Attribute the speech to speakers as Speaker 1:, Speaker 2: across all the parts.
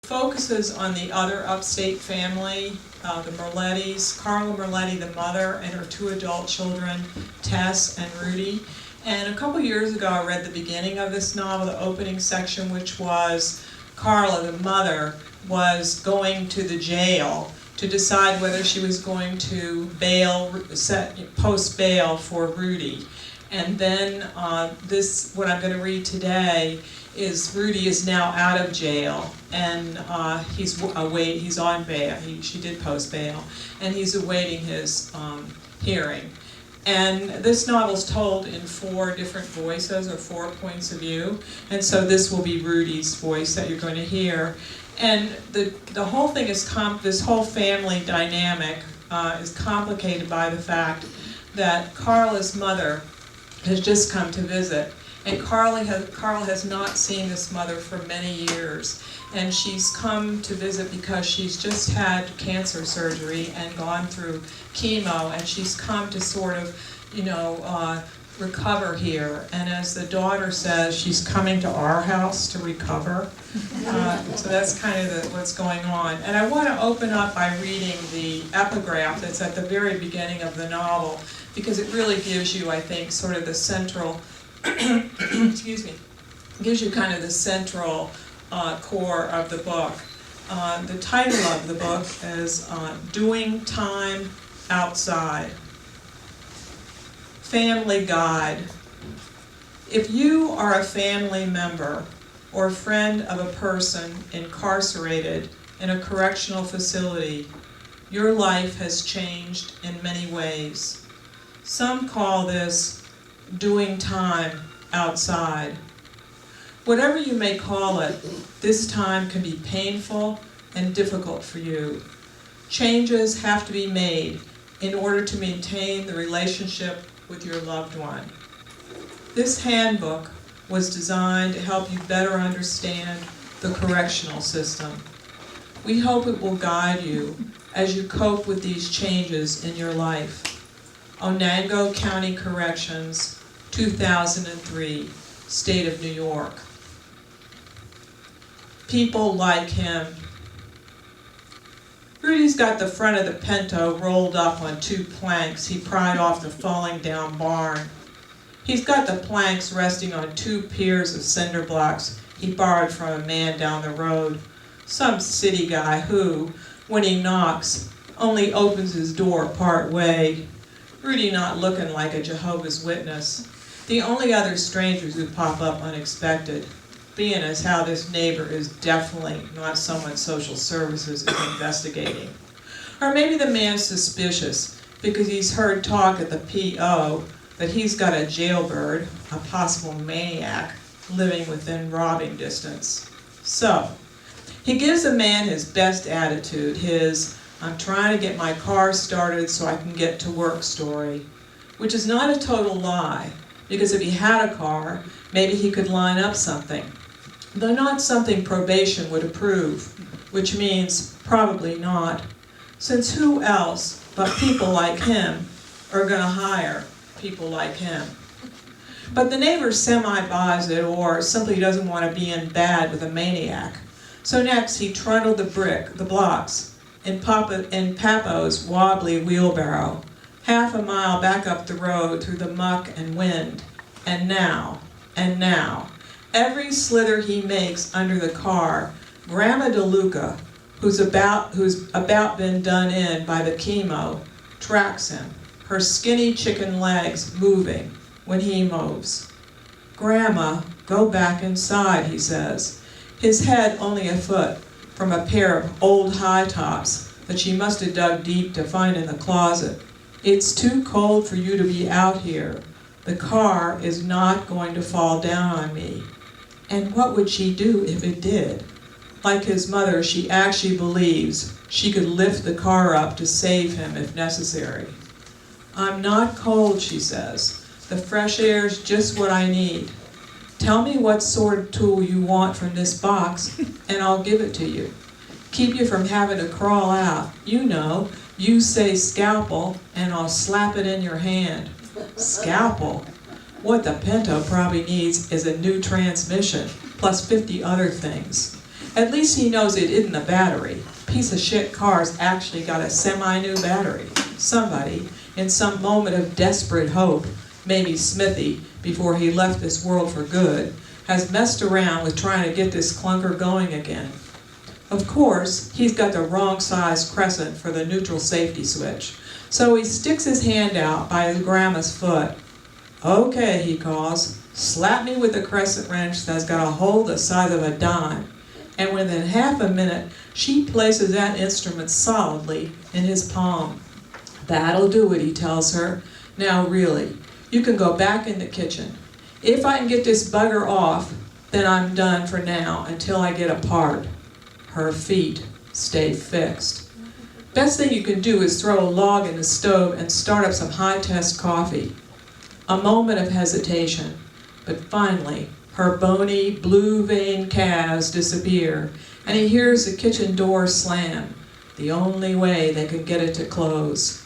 Speaker 1: Focuses on the other upstate family, the Merlettis, Carla Merletti, the mother, and her 2 adult children, Tess and Rudy. And a couple years ago, I read the beginning of this novel, the opening section, which was Carla, the mother, was going to the jail to decide whether she was going to post bail for Rudy. And then what I'm going to read today is Rudy is now out of jail, and he's on bail. She did post bail, and he's awaiting his hearing. And this novel's told in 4 different voices, or 4 points of view, and so this will be Rudy's voice that you're going to hear. And the whole thing is this whole family dynamic is complicated by the fact that Carla's mother has just come to visit. And Carla has not seen this mother for many years. And she's come to visit because she's just had cancer surgery and gone through chemo, and she's come to sort of, recover here. And as the daughter says, she's coming to our house to recover. So that's kind of what's going on. And I want to open up by reading the epigraph that's at the very beginning of the novel, because it really gives you, I think, sort of the central excuse me, gives you kind of the central core of the book. The title of the book is Doing Time Outside. Family Guide. If you are a family member or friend of a person incarcerated in a correctional facility, your life has changed in many ways. Some call this doing time outside. Whatever you may call it, this time can be painful and difficult for you. Changes have to be made in order to maintain the relationship with your loved one. This handbook was designed to help you better understand the correctional system. We hope it will guide you as you cope with these changes in your life. Onango County Corrections, 2003, State of New York. People like him. Rudy's got the front of the Pinto rolled up on 2 planks he pried off the falling down barn. He's got the planks resting on 2 piers of cinder blocks he borrowed from a man down the road, some city guy who, when he knocks, only opens his door part way. Rudy not looking like a Jehovah's Witness. The only other strangers who pop up unexpected, being as how this neighbor is definitely not someone social services is investigating. Or maybe the man's suspicious because he's heard talk at the P.O. that he's got a jailbird, a possible maniac, living within robbing distance. So, he gives the man his best attitude, his "I'm trying to get my car started so I can get to work" story, which is not a total lie, because if he had a car, maybe he could line up something, though not something probation would approve, which means probably not, since who else but people like him are going to hire people like him? But the neighbor semi-buys it, or simply doesn't want to be in bad with a maniac. So next he trundled the blocks, in Papo's wobbly wheelbarrow, half a mile back up the road through the muck and wind. And now, every slither he makes under the car, Grandma DeLuca, who's about been done in by the chemo, tracks him, her skinny chicken legs moving when he moves. "Grandma, go back inside," he says, his head only a foot from a pair of old high tops that she must have dug deep to find in the closet. "It's too cold for you to be out here. The car is not going to fall down on me." And what would she do if it did? Like his mother, she actually believes she could lift the car up to save him if necessary. "I'm not cold," she says. "The fresh air's just what I need. Tell me what sort of tool you want from this box, and I'll give it to you. Keep you from having to crawl out. You know, you say scalpel, and I'll slap it in your hand." Scalpel? What the Pinto probably needs is a new transmission, plus 50 other things. At least he knows it isn't a battery. Piece of shit car's actually got a semi-new battery. Somebody, in some moment of desperate hope, maybe Smithy, before he left this world for good, has messed around with trying to get this clunker going again. Of course, he's got the wrong size crescent for the neutral safety switch, so he sticks his hand out by his grandma's foot. "Okay," he calls, "slap me with the crescent wrench that's got a hole the size of a dime." And within half a minute, she places that instrument solidly in his palm. "That'll do it," he tells her. "Now really, you can go back in the kitchen. If I can get this bugger off, then I'm done for now until I get a part." Her feet stay fixed. Best thing you can do is throw a log in the stove and start up some high-test coffee. A moment of hesitation, but finally, her bony, blue-veined calves disappear, and he hears the kitchen door slam, the only way they can get it to close.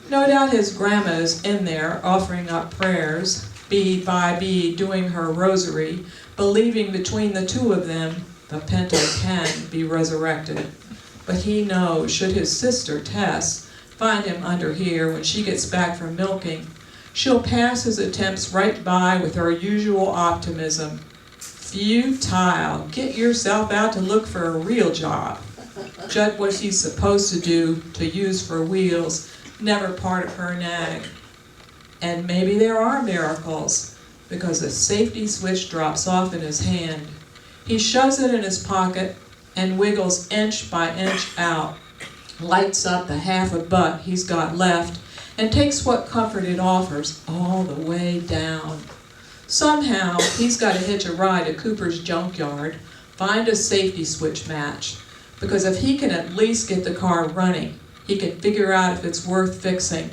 Speaker 1: No doubt his grandma is in there offering up prayers, bead by bead doing her rosary, believing between the two of them the Pinto can be resurrected. But he knows, should his sister Tess find him under here when she gets back from milking, she'll pass his attempts right by with her usual optimism. Futile. Get yourself out to look for a real job. Just what she's supposed to do, to use for wheels, never part of her nag. And maybe there are miracles, because the safety switch drops off in his hand. He shoves it in his pocket and wiggles inch by inch out, lights up the half a butt he's got left, and takes what comfort it offers all the way down. Somehow, he's got to hitch a ride to Cooper's junkyard, find a safety switch match, because if he can at least get the car running, he can figure out if it's worth fixing.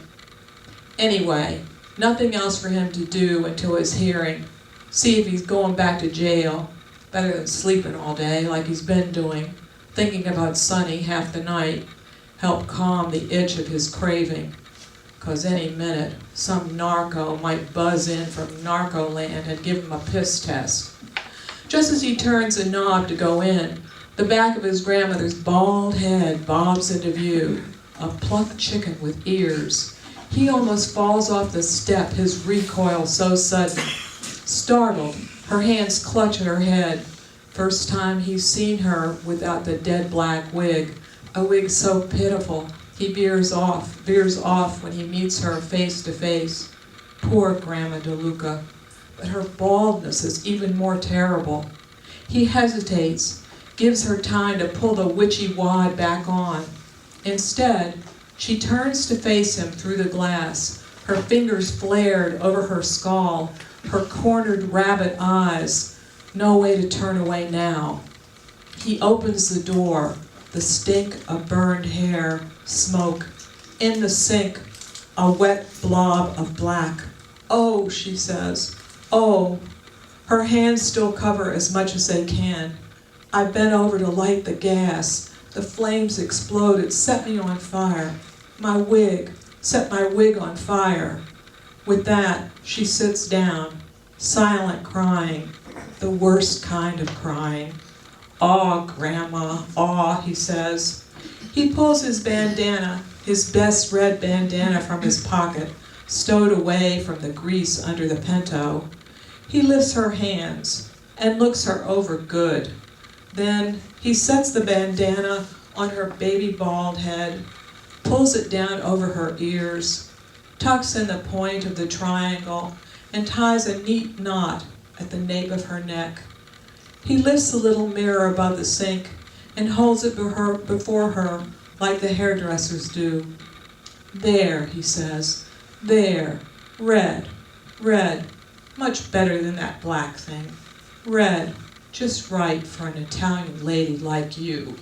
Speaker 1: Anyway, nothing else for him to do until his hearing. See if he's going back to jail. Better than sleeping all day like he's been doing, thinking about Sonny half the night. Help calm the itch of his craving. 'Cause any minute, some narco might buzz in from Narcoland and give him a piss test. Just as he turns the knob to go in, the back of his grandmother's bald head bobs into view, a plucked chicken with ears. He almost falls off the step, his recoil so sudden. Startled, her hands clutch at her head. First time he's seen her without the dead black wig, a wig so pitiful. He veers off when he meets her face to face. Poor Grandma DeLuca. But her baldness is even more terrible. He hesitates, gives her time to pull the witchy wad back on. Instead, she turns to face him through the glass, her fingers flared over her skull, her cornered rabbit eyes. No way to turn away now. He opens the door, the stink of burned hair, smoke. In the sink, a wet blob of black. "Oh," she says, "oh." Her hands still cover as much as they can. I bent over to light the gas. The flames exploded, set me on fire. My wig, set my wig on fire. With that, she sits down, silent crying, the worst kind of crying. "Aw, Grandma, aw," he says. He pulls his bandana, his best red bandana from his pocket, stowed away from the grease under the Pinto. He lifts her hands and looks her over good. Then he sets the bandana on her baby bald head, pulls it down over her ears, tucks in the point of the triangle, and ties a neat knot at the nape of her neck. He lifts the little mirror above the sink and holds it before her like the hairdressers do. "There," he says, "there, red, red, much better than that black thing. Red, just right for an Italian lady like you."